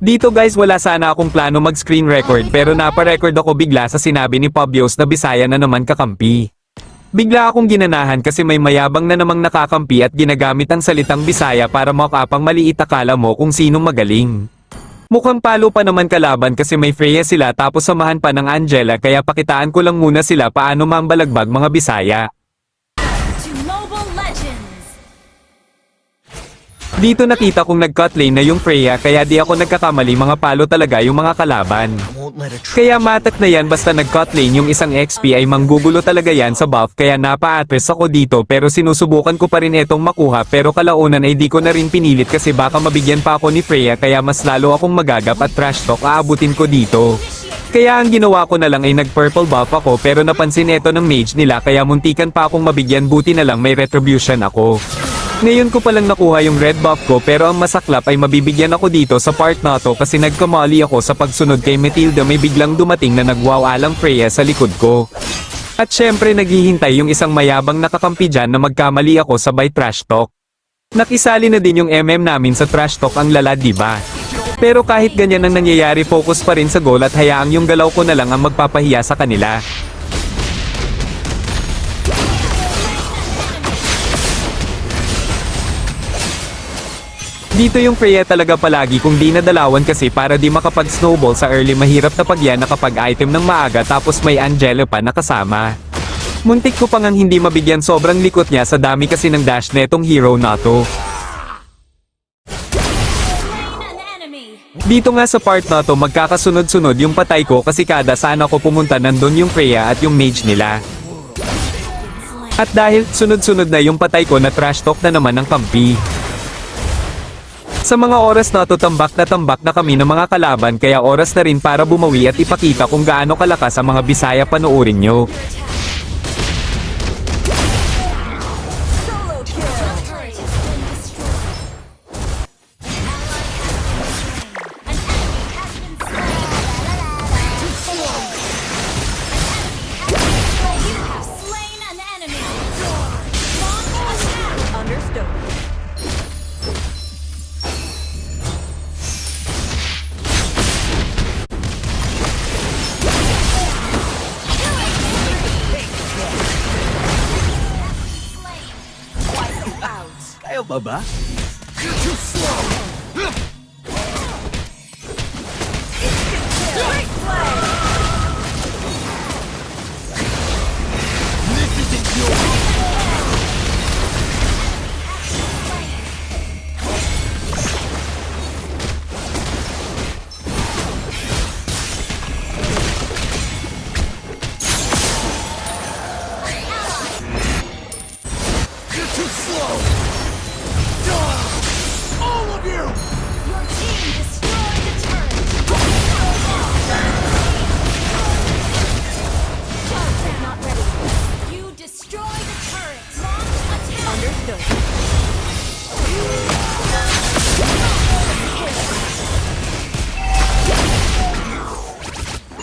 Dito guys wala sana akong plano mag-screen record pero napa-record ako bigla sa sinabi ni Pobios na Bisaya na naman kakampi. Bigla akong ginanahan kasi may mayabang na namang nakakampi at ginagamit ang salitang Bisaya para makapang maliit akala mo kung sinong magaling. Mukhang palo pa naman kalaban kasi may Freya sila tapos samahan pa ng Angela kaya pakitaan ko lang muna sila paano mambalagbag mga Bisaya. To Mobile Legends! Dito nakita kong nag-cut lane na yung Freya kaya di ako nagkakamali mga palo talaga yung mga kalaban. Kaya matak na yan basta nag-cut lane yung isang XP ay manggugulo talaga yan sa buff kaya napa-atras ako dito pero sinusubukan ko pa rin etong makuha pero kalaunan ay di ko na rin pinilit kasi baka mabigyan pa ako ni Freya kaya mas lalo akong magagap at trash talk aabutin ko dito. Kaya ang ginawa ko na lang ay nag-purple buff ako pero napansin eto ng mage nila kaya muntikan pa akong mabigyan buti na lang may retribution ako. Ngayon ko palang nakuha yung red buff ko pero ang masaklap ay mabibigyan ako dito sa part na to kasi nagkamali ako sa pagsunod kay Matilda may biglang dumating na nagwawalang Freya sa likod ko. At syempre naghihintay yung isang mayabang nakakampi dyan na magkamali ako sabay trash talk. Nakisali na din yung MM namin sa trash talk ang lala diba? Pero kahit ganyan ang nangyayari focus pa rin sa goal at hayaang yung galaw ko na lang ang magpapahiya sa kanila. Dito yung Freya talaga palagi kung di nadalawan kasi para di makapag-snowball sa early mahirap na pagyan na kapag item ng maaga tapos may Angela pa nakasama. Muntik ko pang ang hindi mabigyan sobrang likot niya sa dami kasi ng dash netong hero na to. Dito nga sa part na to magkakasunod-sunod yung patay ko kasi kada saan ako pumunta nandun yung Freya at yung mage nila. At dahil sunod-sunod na yung patay ko na trash talk na naman ng kampi. Sa mga oras na to tambak na kami ng mga kalaban kaya oras na rin para bumawi at ipakita kung gaano kalakas ang mga Bisaya panoorin nyo. Kayo ba ba?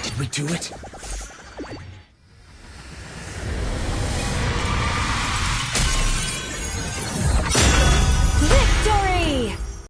Did we do it?